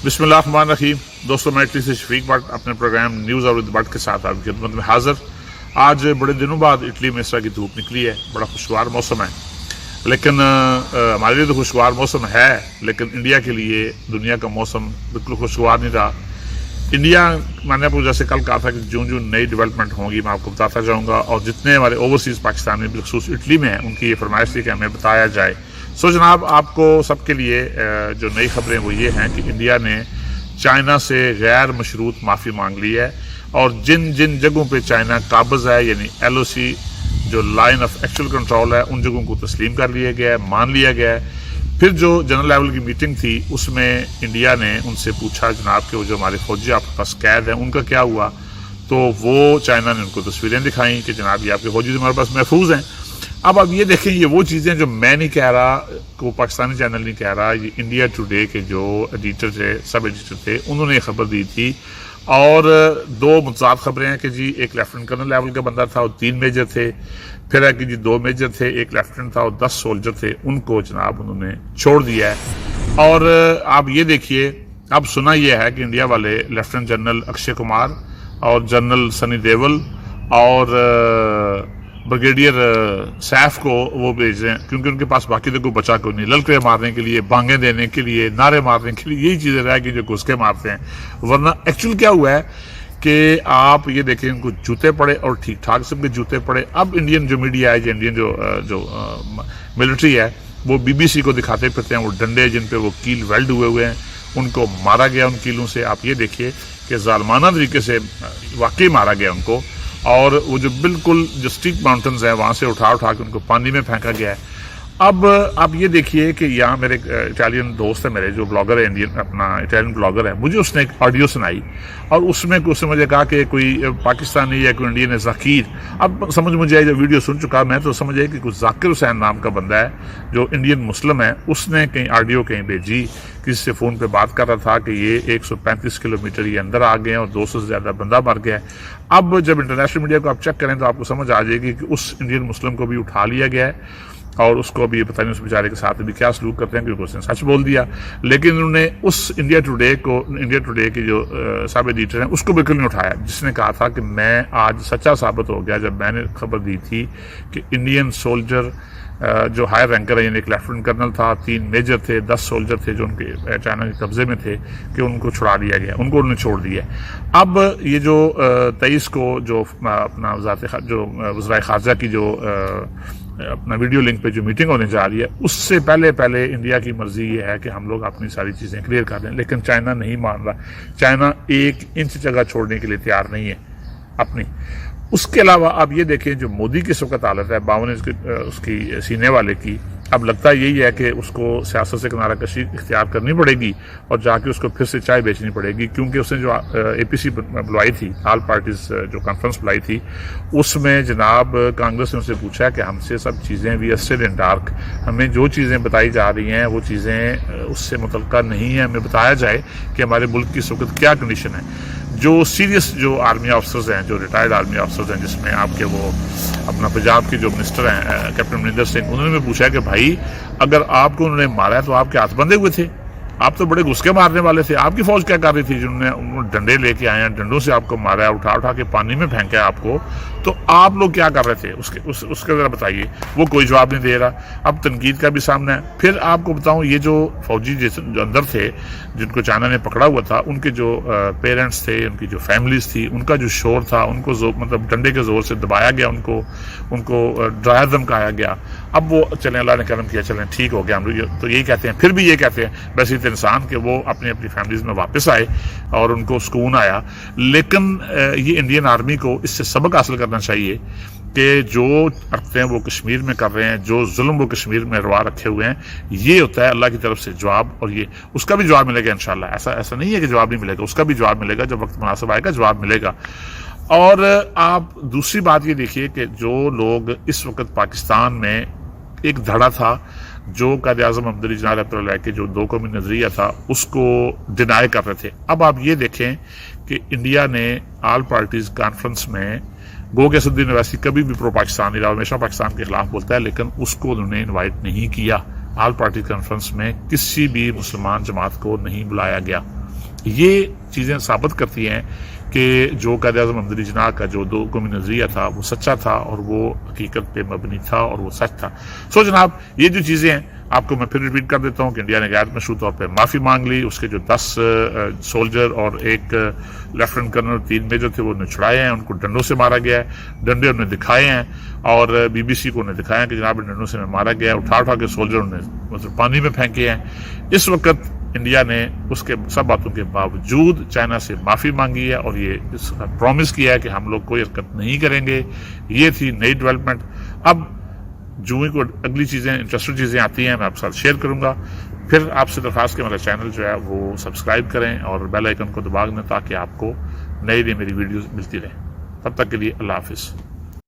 बिस्मिल्लाहिर्रहमानिर्रहीम। दोस्तों, मैं इटली से शफीक भट्ट अपने प्रोग्राम न्यूज़ और भट्ट के साथ आपकी खिदमत में हाजिर। आज बड़े दिनों बाद इटली में इस तरह की धूप निकली है, बड़ा खुशगवार मौसम है। लेकिन हमारे लिए तो खुशगवार मौसम है, लेकिन इंडिया के लिए दुनिया का मौसम बिल्कुल खुशगवार नहीं रहा। इंडिया, मैंने आपको जैसे कल कहा था कि जो जो नई डेवलपमेंट होंगी मैं आपको बताता जाऊँगा, और जितने हमारे ओवरसीज़ पाकिस्तान में बिलखसूस इटली में हैं उनकी ये फरमाइश थी कि हमें बताया जाए। सो जनाब, आपको सबके लिए जो नई खबरें वो ये हैं कि इंडिया ने चाइना से गैर मशरूत माफ़ी मांग ली है, और जिन जिन जगहों पे चाइना काबिज़ है, यानी LOC जो लाइन ऑफ एक्चुअल कंट्रोल है, उन जगहों को तस्लीम कर लिया गया है, मान लिया गया है। फिर जो जनरल लेवल की मीटिंग थी उसमें इंडिया ने उनसे पूछा जनाब कि वो जो हमारे फौजी आपके पास कैद हैं उनका क्या हुआ, तो वो चाइना ने उनको तस्वीरें दिखाई कि जनाब ये आपके फौजी हमारे पास महफूज हैं। अब आप ये देखें, ये वो चीज़ें जो मैं नहीं कह रहा, को पाकिस्तानी चैनल नहीं कह रहा, ये इंडिया टुडे के जो एडिटर थे, सब एडिटर थे, उन्होंने ये खबर दी थी। और दो मुतज़ाद खबरें हैं कि जी एक लेफ्टिनेंट कर्नल लेवल का बंदा था और 3 मेजर थे, फिर है कि जी 2 मेजर थे, एक लेफ्टिनेंट था और 10 सोल्जर थे, उनको जनाब उन्होंने छोड़ दिया है। और आप ये देखिए, अब सुना यह है कि इंडिया वाले लेफ्टिनेंट जनरल अक्षय कुमार और जनरल सनी देवल और ब्रिगेडियर सैफ को वो भेज रहे हैं, क्योंकि उनके पास बाकी तो कोई बचा कोई नहीं। ललके मारने के लिए, बांगे देने के लिए, नारे मारने के लिए, यही चीज़ें रह गई जो घुस के मारते हैं। वरना एक्चुअल क्या हुआ है कि आप ये देखें, उनको जूते पड़े और ठीक ठाक सबके जूते पड़े। अब इंडियन जो मीडिया है, इंडियन जो मिलिट्री है, वो BBC को दिखाते फिरते हैं वो डंडे जिन पे वो कील वेल्ड हुए हैं, उनको मारा गया उन कीलों से। आप ये देखिए कि जालमाना तरीके से वाकई मारा गया उनको, और वो जो बिल्कुल जो स्टीप माउंटेन्स हैं वहाँ से उठा के उनको पानी में फेंका गया है। अब आप ये देखिए कि यहाँ मेरे इटालियन दोस्त है, मेरे जो ब्लॉगर है, इंडियन अपना इटालियन ब्लॉगर है, मुझे उसने एक ऑडियो सुनाई और उसमें उसने मुझे कहा कि कोई पाकिस्तानी या कोई इंडियन है जाकिर। अब समझ मुझे आई, जब वीडियो सुन चुका मैं तो समझ आई कि कुछ जाकिर हुसैन नाम का बंदा है जो इंडियन मुस्लिम है, उसने कहीं ऑडियो कहीं भेजी, किसी से फ़ोन पे बात कर रहा था कि ये 135 किलोमीटर ये अंदर आ गए हैं और 200 से ज़्यादा बंदा मर गया है। अब जब इंटरनेशनल मीडिया को आप चेक करें तो आपको समझ आ जाएगी कि उस इंडियन मुस्लिम को भी उठा लिया गया है, और उसको भी पता नहीं उस बेचारे के साथ भी क्या सलूक करते हैं, क्योंकि उसने सच बोल दिया। लेकिन उन्होंने उस इंडिया टुडे के जो सब एडिटर हैं उसको बिल्कुल नहीं उठाया, जिसने कहा था कि मैं आज सच्चा साबित हो गया जब मैंने खबर दी थी कि इंडियन सोल्जर जो हायर रैंकर है, यानी एक लेफ्टिनेंट कर्नल था, 3 मेजर थे, 10 सोल्जर थे जो उनके चाइना के कब्जे में थे, कि उनको छुड़ा लिया गया, उनको उन्होंने छोड़ दिया। अब ये जो 23 को जो अपना वज़राए ख़ारजा की जो अपना वीडियो लिंक पे जो मीटिंग होने जा रही है, उससे पहले इंडिया की मर्जी ये है कि हम लोग अपनी सारी चीज़ें क्लियर कर दें, लेकिन चाइना नहीं मान रहा। चाइना 1 इंच जगह छोड़ने के लिए तैयार नहीं है अपनी। उसके अलावा आप ये देखें, जो मोदी की इस वक्त हालत है 52 इंच उसकी सीने वाले की, अब लगता यही है कि उसको सियासत से किनारा कशी इख्तियार करनी पड़ेगी और जाके उसको फिर से चाय बेचनी पड़ेगी, क्योंकि उसने जो APC बुलाई थी, ऑल पार्टीज जो कॉन्फ्रेंस बुलाई थी, उसमें जनाब कांग्रेस ने उससे पूछा कि हमसे सब चीज़ें we are still in dark, हमें जो चीज़ें बताई जा रही हैं वो चीज़ें उससे मुतल्लिका नहीं है, हमें बताया जाए कि हमारे मुल्क की इस वक्त क्या कंडीशन है। जो सीरियस जो आर्मी ऑफिसर्स हैं, जो रिटायर्ड आर्मी ऑफिसर्स हैं, जिसमें आपके वो अपना पंजाब के जो मिनिस्टर हैं कैप्टन अमरिंदर सिंह, उन्होंने भी पूछा कि भाई अगर आपको उन्होंने मारा है तो आपके हाथ बंधे हुए थे, आप तो बड़े घुसके मारने वाले थे, आपकी फौज क्या कर रही थी जिन्होंने डंडे लेके आए हैं, डंडों से आपको मारा है, उठा के पानी में फेंका है आपको, तो आप लोग क्या कर रहे थे उसके जरा बताइए। वो कोई जवाब नहीं दे रहा। अब तनकीद का भी सामना है। फिर आपको बताऊं, ये जो फौजी जो अंदर थे, जिनको चाइना ने पकड़ा हुआ था, उनके जो पेरेंट्स थे, उनकी जो फैमिलीज थी, उनका जो शोर था, उनको मतलब डंडे के जोर से दबाया गया, उनको डराया धमकाया गया। अब वो चलें, अल्लाह ने करम किया, चलें ठीक हो गया, हम लोग तो यही कहते हैं। फिर भी ये कहते हैं वैसे इंसान के वो अपनी फैमिलीज में वापस आए और उनको सुकून आया। लेकिन ये इंडियन आर्मी को इससे सबक हासिल करना चाहिए कि जो करते हैं वो कश्मीर में कर रहे हैं, जो जुल्म वो कश्मीर में रवा रखे हुए हैं, ये होता है अल्लाह की तरफ से जवाब, और ये उसका भी जवाब मिलेगा इंशाल्लाह। ऐसा नहीं है कि जवाब नहीं मिलेगा, उसका भी जवाब मिलेगा, जब वक्त मुनासिब आएगा जवाब मिलेगा। और आप दूसरी बात ये देखिए कि जो लोग इस वक्त पाकिस्तान में, एक धड़ा था जो कायद आज़म अब्दुल जनाब के जो 2 कौमी नजरिया था उसको डिनाई कर रहे थे। अब आप ये देखें कि इंडिया ने ऑल पार्टीज कॉन्फ्रेंस में, गो के असदुद्दीन ओवैसी कभी भी प्रो पाकिस्तान नहीं रहा, हमेशा पाकिस्तान के खिलाफ बोलता है, लेकिन उसको उन्होंने इन्वाइट नहीं किया। ऑल पार्टी कॉन्फ्रेंस में किसी भी मुसलमान जमात को नहीं बुलाया गया। یہ چیزیں ثابت کرتی ہیں کہ جو قائد اعظم امدادی جناح کا جو دو قومی نظریہ تھا وہ سچا تھا اور وہ حقیقت پہ مبنی تھا اور وہ سچ تھا. سو جناب یہ جو چیزیں ہیں آپ کو میں پھر ریپیٹ کر دیتا ہوں کہ انڈیا نے غیر مشروط طور پہ معافی مانگ لی. اس کے جو 10 سولجر اور ایک لیفٹنٹ کرنل 3 میجر تھے وہ انہیں چھڑائے ہیں, ان کو ڈنڈوں سے مارا گیا ہے, ڈنڈے انہیں دکھائے ہیں اور BBC کو انہیں دکھایا کہ جناب ڈنڈوں سے میں مارا گیا ہے, اٹھا کے سولجر انہیں پانی میں پھینکے ہیں. اس وقت انڈیا نے اس کے سب باتوں کے باوجود چائنا سے معافی مانگی ہے اور یہ اس کا پرومس کیا ہے کہ ہم لوگ کوئی حرکت نہیں کریں گے. یہ تھی نئی ڈیولپمنٹ. اب جو ہی کوئی اگلی چیزیں انٹرسٹنگ چیزیں آتی ہیں میں آپ کے ساتھ شیئر کروں گا. پھر آپ سے درخواست کہ میرا چینل جو ہے وہ سبسکرائب کریں اور بیل آئیکن کو دبا دیں تاکہ آپ کو نئی میری ویڈیوز ملتی رہیں. تب تک کے لیے اللہ حافظ.